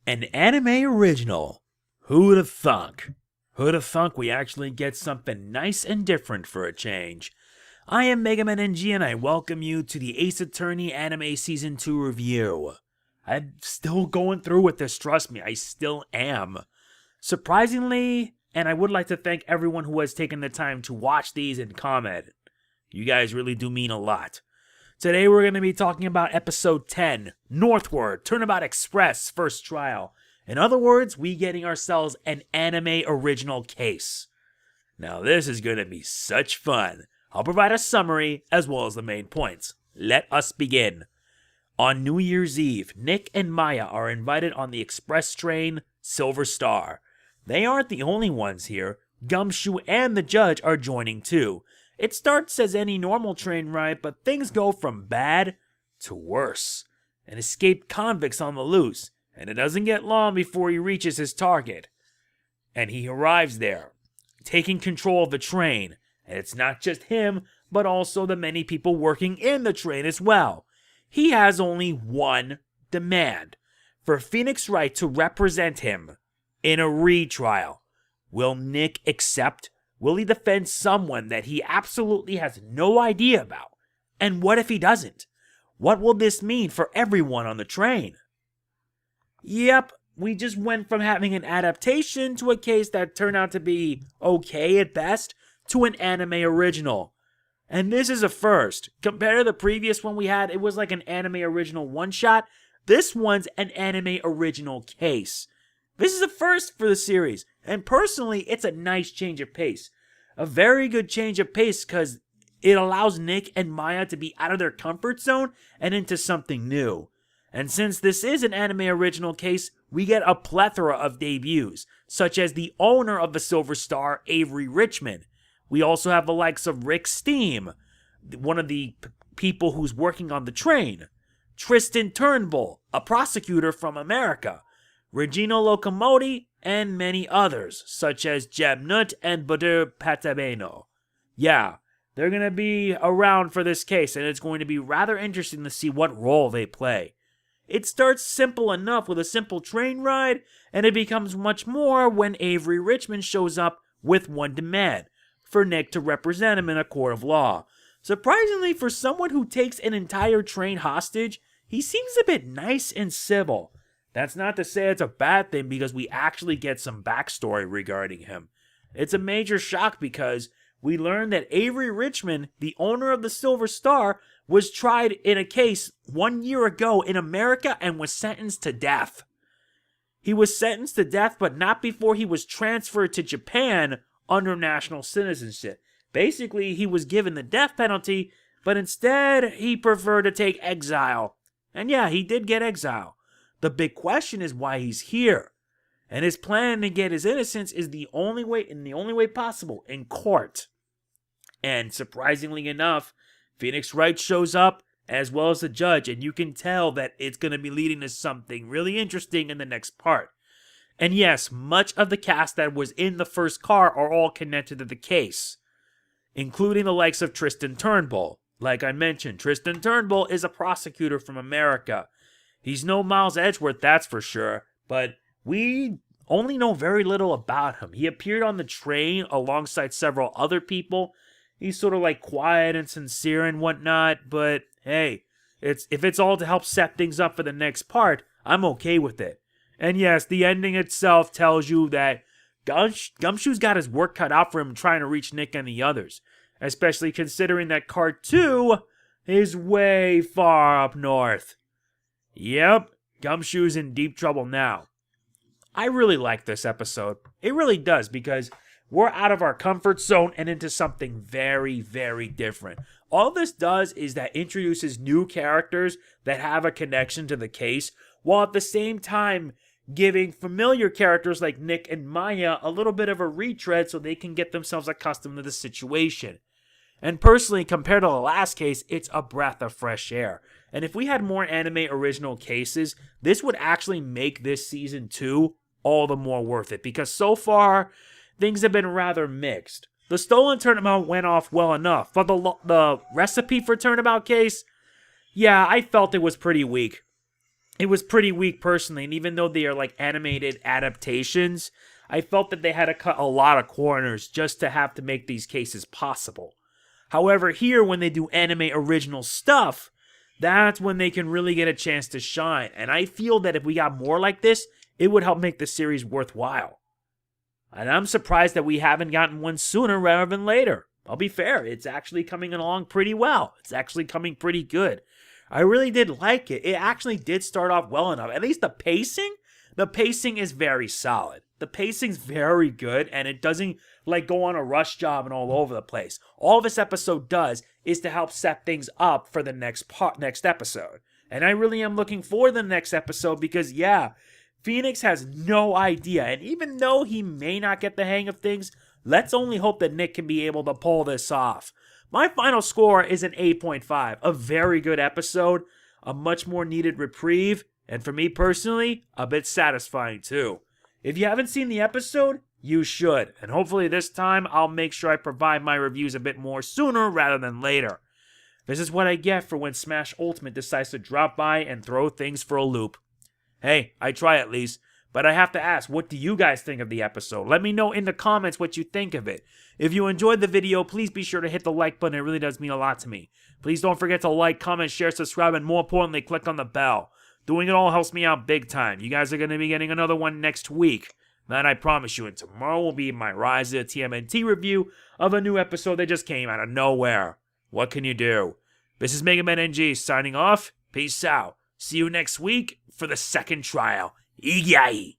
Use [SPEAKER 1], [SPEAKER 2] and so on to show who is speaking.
[SPEAKER 1] An anime original. Who'da thunk? Who'da thunk we actually get something nice and different for a change? I am MegamanNG and I welcome you to the Ace Attorney Anime Season 2 review. I'm still going through with this, trust me, I still am. Surprisingly, and I would like to thank everyone who has taken the time to watch these and comment. You guys really do mean a lot. Today we're going to be talking about Episode 10, Northward, Turnabout Express, First Trial. In other words, we getting ourselves an anime original case. Now this is going to be such fun. I'll provide a summary as well as the main points. Let us begin. On New Year's Eve, Nick and Maya are invited on the express train Silver Star. They aren't the only ones here. Gumshoe and the judge are joining too. It starts as any normal train ride, but things go from bad to worse. An escaped convict's on the loose, and it doesn't get long before he reaches his target. And he arrives there, taking control of the train. And it's not just him, but also the many people working in the train as well. He has only one demand: for Phoenix Wright to represent him in a retrial. Will Nick accept? Will he defend someone that he absolutely has no idea about? And what if he doesn't? What will this mean for everyone on the train? Yep, we just went from having an adaptation to a case that turned out to be okay at best to an anime original. And this is a first. Compared to the previous one we had, it was like an anime original one-shot. This one's an anime original case. This is a first for the series, and personally, it's a nice change of pace. A very good change of pace because it allows Nick and Maya to be out of their comfort zone and into something new. And since this is an anime original case, we get a plethora of debuts, such as the owner of the Silver Star, Avery Richmond. We also have the likes of Rick Steam, one of the people who's working on the train, Tristan Turnbull, a prosecutor from America, Regina Locomoti, and many others, such as Jeb Nutt and Badir Patabeno. Yeah, they're going to be around for this case, and it's going to be rather interesting to see what role they play. It starts simple enough with a simple train ride, and it becomes much more when Avery Richmond shows up with one demand: for Nick to represent him in a court of law. Surprisingly, for someone who takes an entire train hostage, he seems a bit nice and civil. That's not to say it's a bad thing because we actually get some backstory regarding him. It's a major shock because we learn that Avery Richmond, the owner of the Silver Star, was tried in a case 1 year ago in America and was sentenced to death. He was sentenced to death, but not before he was transferred to Japan under national citizenship. Basically, he was given the death penalty, but instead he preferred to take exile. And yeah, he did get exile. The big question is why he's here. And his plan to get his innocence is the only way possible, in court. And surprisingly enough, Phoenix Wright shows up, as well as the judge, and you can tell that it's going to be leading to something really interesting in the next part. And yes, much of the cast that was in the first car are all connected to the case, including the likes of Tristan Turnbull. Like I mentioned, Tristan Turnbull is a prosecutor from America. He's no Miles Edgeworth, that's for sure, but we only know very little about him. He appeared on the train alongside several other people. He's sort of like quiet and sincere and whatnot, but hey, if it's all to help set things up for the next part, I'm okay with it. And yes, the ending itself tells you that Gumshoe's got his work cut out for him trying to reach Nick and the others, especially considering that Part 2 is way far up north. Yep, Gumshoe's in deep trouble now. I really like this episode. It really does, because we're out of our comfort zone and into something very, very different. All this does is that introduces new characters that have a connection to the case, while at the same time giving familiar characters like Nick and Maya a little bit of a retread so they can get themselves accustomed to the situation. And personally, compared to the last case, it's a breath of fresh air. And if we had more anime original cases, this would actually make this season 2 all the more worth it. Because so far, things have been rather mixed. The stolen Turnabout went off well enough, but the recipe for Turnabout case, yeah, I felt it was pretty weak. it was pretty weak personally, and even though they are like animated adaptations, I felt that they had to cut a lot of corners just to have to make these cases possible. However, here, when they do anime original stuff, that's when they can really get a chance to shine. And I feel that if we got more like this, it would help make the series worthwhile. And I'm surprised that we haven't gotten one sooner rather than later. I'll be fair, it's actually coming along pretty well. It's actually coming pretty good. I really did like it. It actually did start off well enough. At least the pacing is very solid. The pacing's very good, and it doesn't like go on a rush job and all over the place. All this episode does is to help set things up for the next episode. And I really am looking forward to the next episode because, yeah, Phoenix has no idea. And even though he may not get the hang of things, let's only hope that Nick can be able to pull this off. My final score is an 8.5. A very good episode, a much more needed reprieve, and for me personally, a bit satisfying too. If you haven't seen the episode, you should. And hopefully this time, I'll make sure I provide my reviews a bit more sooner rather than later. This is what I get for when Smash Ultimate decides to drop by and throw things for a loop. Hey, I try at least. But I have to ask, what do you guys think of the episode? Let me know in the comments what you think of it. If you enjoyed the video, please be sure to hit the like button. It really does mean a lot to me. Please don't forget to like, comment, share, subscribe, and more importantly, click on the bell. Doing it all helps me out big time. You guys are going to be getting another one next week. That I promise you. And tomorrow will be my Rise of the TMNT review of a new episode that just came out of nowhere. What can you do? This is MegamanNG signing off. Peace out. See you next week for the second trial. Igi'ari.